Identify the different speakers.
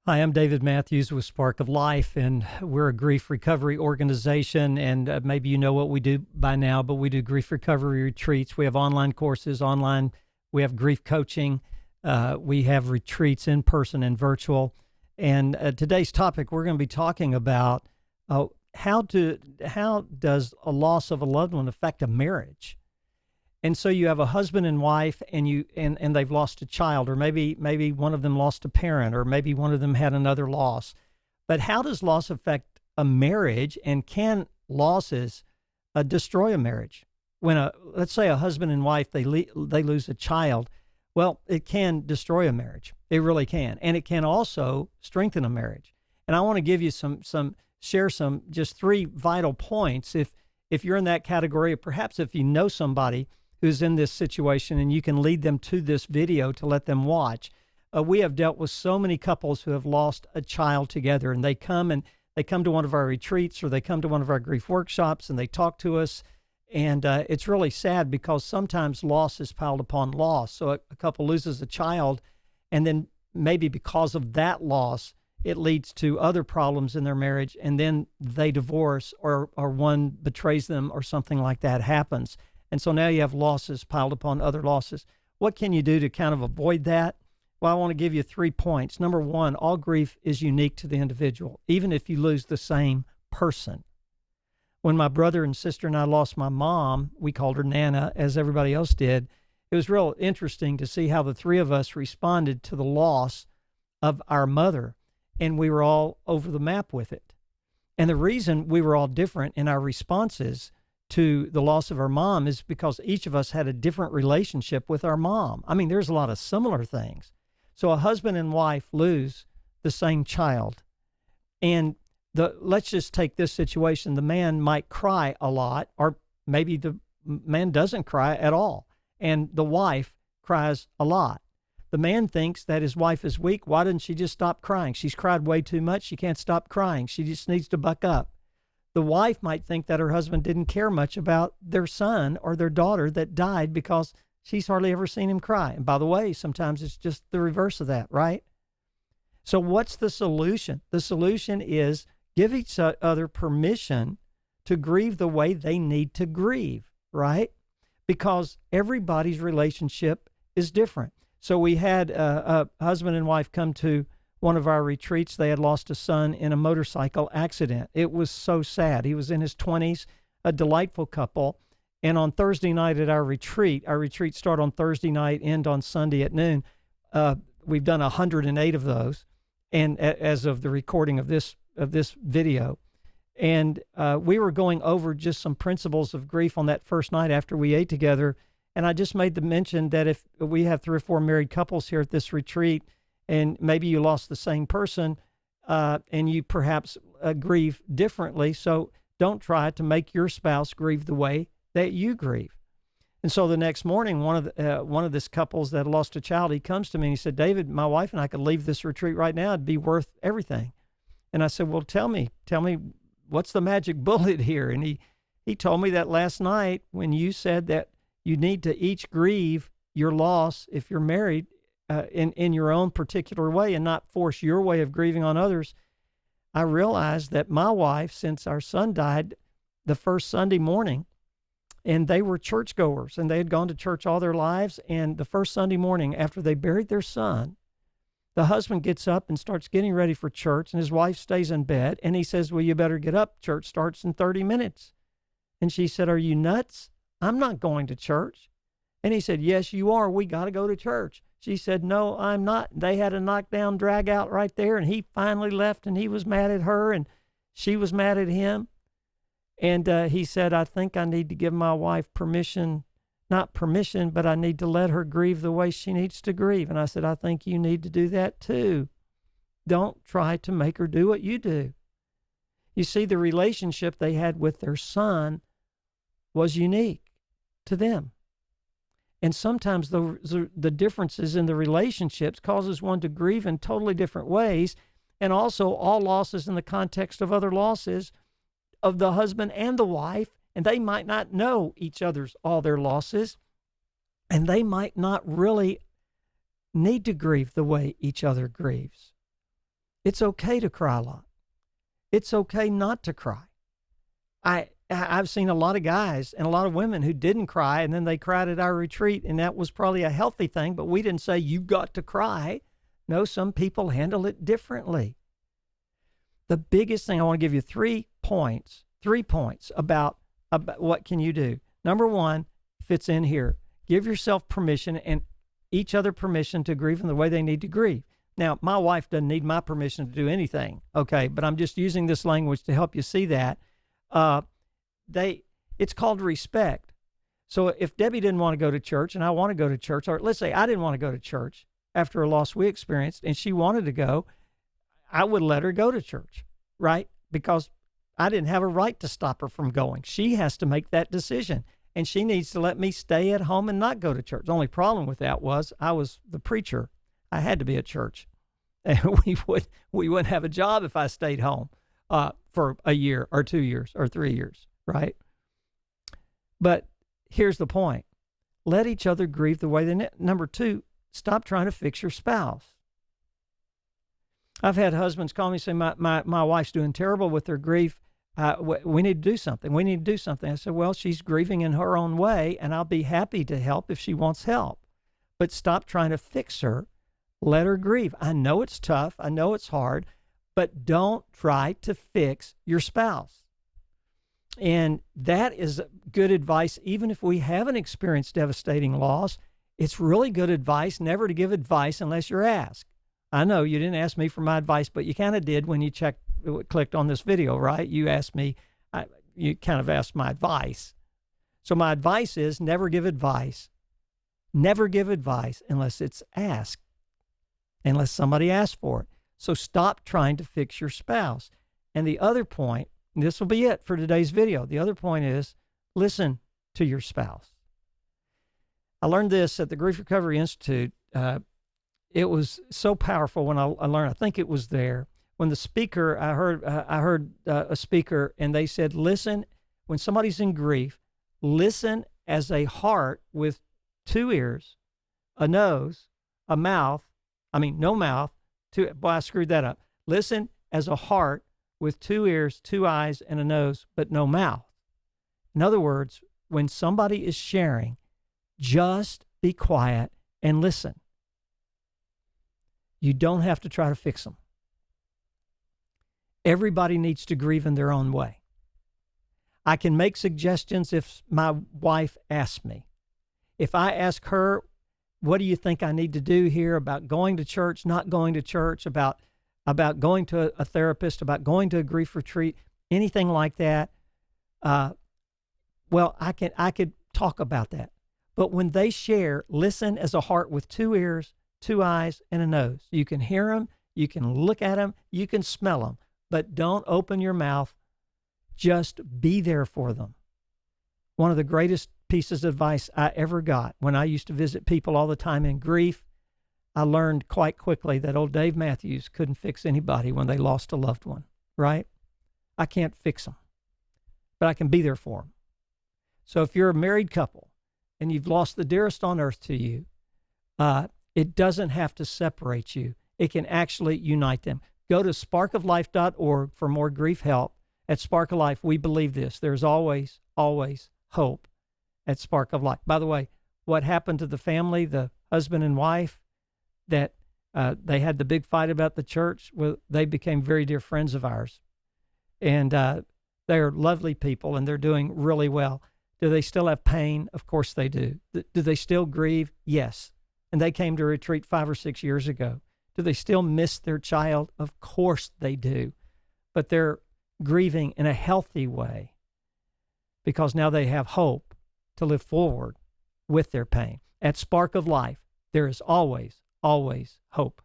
Speaker 1: Hi, I'm David Mathews with Spark of Life, and we're a grief recovery organization. And maybe you know what we do by now, but we do grief recovery retreats. We have online courses, online. We have grief coaching. We have retreats in person and virtual. And today's topic, we're going to be talking about how does a loss of a loved one affect a marriage? And so you have a husband and wife, and they've lost a child, or maybe one of them lost a parent, or maybe one of them had another loss. But how does loss affect a marriage, and can losses destroy a marriage? Let's say a husband and wife, they lose a child, well, it can destroy a marriage. It really can, and it can also strengthen a marriage. And I want to give you share just three vital points if you're in that category, or perhaps if you know somebody who's in this situation, and you can lead them to this video to let them watch. We have dealt with so many couples who have lost a child together, and they come to one of our retreats, or they come to one of our grief workshops, and they talk to us. And it's really sad because sometimes loss is piled upon loss. So a couple loses a child, and then maybe because of that loss, it leads to other problems in their marriage, and then they divorce, or one betrays them, or something like that happens. And so now you have losses piled upon other losses. What can you do to kind of avoid that? Well, I want to give you 3 points. Number one, all grief is unique to the individual, even if you lose the same person. When my brother and sister and I lost my mom, we called her Nana, as everybody else did. It was real interesting to see how the three of us responded to the loss of our mother, and we were all over the map with it. And the reason we were all different in our responses to the loss of our mom is because each of us had a different relationship with our mom. I mean, there's a lot of similar things. So a husband and wife lose the same child. And let's just take this situation. The man might cry a lot, or maybe the man doesn't cry at all, and the wife cries a lot. The man thinks that his wife is weak. Why doesn't she just stop crying? She's cried way too much. She can't stop crying. She just needs to buck up. The wife might think that her husband didn't care much about their son or their daughter that died because she's hardly ever seen him cry. And by the way, sometimes it's just the reverse of that, right? So what's the solution? The solution is give each other permission to grieve the way they need to grieve, right? Because everybody's relationship is different. So we had a husband and wife come to one of our retreats. They had lost a son in a motorcycle accident. It was so sad. He was in his 20s, a delightful couple. And on Thursday night at our retreats start on Thursday night, end on Sunday at noon. We've done 108 of those, and as of the recording of this video. And we were going over just some principles of grief on that first night after we ate together. And I just made the mention that if we have 3 or 4 married couples here at this retreat, and maybe you lost the same person, and you perhaps grieve differently. So don't try to make your spouse grieve the way that you grieve. And so the next morning, one of this couples that lost a child, he comes to me and he said, "David, my wife and I could leave this retreat right now. It'd be worth everything." And I said, "Well, tell me, what's the magic bullet here?" And he told me that last night, when you said that you need to each grieve your loss if you're married, in your own particular way, and not force your way of grieving on others. I realized that my wife, since our son died the first Sunday morning, and they were churchgoers, and they had gone to church all their lives, and the first Sunday morning after they buried their son, the husband gets up and starts getting ready for church, and his wife stays in bed, and he says, "Well, you better get up. Church starts in 30 minutes. And she said, "Are you nuts? I'm not going to church." And he said, "Yes, you are. We got to go to church." She said, "No, I'm not." They had a knockdown drag out right there, and he finally left, and he was mad at her, and she was mad at him. And he said, "I think I need to give my wife permission, not permission, but I need to let her grieve the way she needs to grieve." And I said, "I think you need to do that too. Don't try to make her do what you do." You see, the relationship they had with their son was unique to them. And sometimes the differences in the relationships causes one to grieve in totally different ways. And also all losses in the context of other losses of the husband and the wife. And they might not know all their losses. And they might not really need to grieve the way each other grieves. It's okay to cry a lot. It's okay not to cry. I've seen a lot of guys and a lot of women who didn't cry, and then they cried at our retreat, and that was probably a healthy thing, but we didn't say you've got to cry. No, some people handle it differently. The biggest thing, I want to give you 3 points about what can you do. Number 1 fits in here. Give yourself permission and each other permission to grieve in the way they need to grieve. Now, my wife doesn't need my permission to do anything, okay? But I'm just using this language to help you see that. It's called respect. So if Debbie didn't want to go to church and I want to go to church, or let's say I didn't want to go to church after a loss we experienced and she wanted to go, I would let her go to church, right? Because I didn't have a right to stop her from going. She has to make that decision, and she needs to let me stay at home and not go to church. The only problem with that was I was the preacher. I had to be at church, and we wouldn't have a job if I stayed home for a year or 2 years or 3 years, right? But here's the point. Let each other grieve the way they need. Number 2, stop trying to fix your spouse. I've had husbands call me and say, my wife's doing terrible with her grief. We need to do something. We need to do something. I said, well, she's grieving in her own way, and I'll be happy to help if she wants help. But stop trying to fix her. Let her grieve. I know it's tough. I know it's hard, but don't try to fix your spouse. And that is good advice. Even if we haven't experienced devastating loss, it's really good advice never to give advice unless you're asked. I know you didn't ask me for my advice, but you kind of did when you clicked on this video, right? You asked me, you kind of asked my advice. So my advice is never give advice. Never give advice unless it's asked, unless somebody asks for it. So stop trying to fix your spouse. And the other point, and this will be it for today's video. The other point is listen to your spouse. I learned this at the Grief Recovery Institute. It was so powerful when I learned. I think it was there when the speaker. I heard a speaker, and they said, "Listen, when somebody's in grief, listen as a heart with 2 ears, a nose, a mouth. I mean, no mouth. Boy, I screwed that up. Listen as a heart with 2 ears, 2 eyes, and a nose, but no mouth. In other words, when somebody is sharing, just be quiet and listen. You don't have to try to fix them. Everybody needs to grieve in their own way. I can make suggestions if my wife asks me. If I ask her, what do you think I need to do here about going to church, not going to church, about going to a therapist, about going to a grief retreat, anything like that, well, I could talk about that. But when they share, listen as a heart with 2 ears, 2 eyes, and a nose. You can hear them, you can look at them, you can smell them, but don't open your mouth. Just be there for them. One of the greatest pieces of advice I ever got when I used to visit people all the time in grief, I learned quite quickly that old Dave Mathews couldn't fix anybody when they lost a loved one, right? I can't fix them, but I can be there for them. So if you're a married couple and you've lost the dearest on earth to you, it doesn't have to separate you. It can actually unite them. Go to sparkoflife.org for more grief help. At Spark of Life, we believe this. There's always, always hope at Spark of Life. By the way, what happened to the family, the husband and wife, that they had the big fight about the church? Well, they became very dear friends of ours. And they're lovely people, and they're doing really well. Do they still have pain? Of course they do. Do they still grieve? Yes. And they came to retreat 5 or 6 years ago. Do they still miss their child? Of course they do. But they're grieving in a healthy way because now they have hope to live forward with their pain. At Spark of Life, there is always, always hope.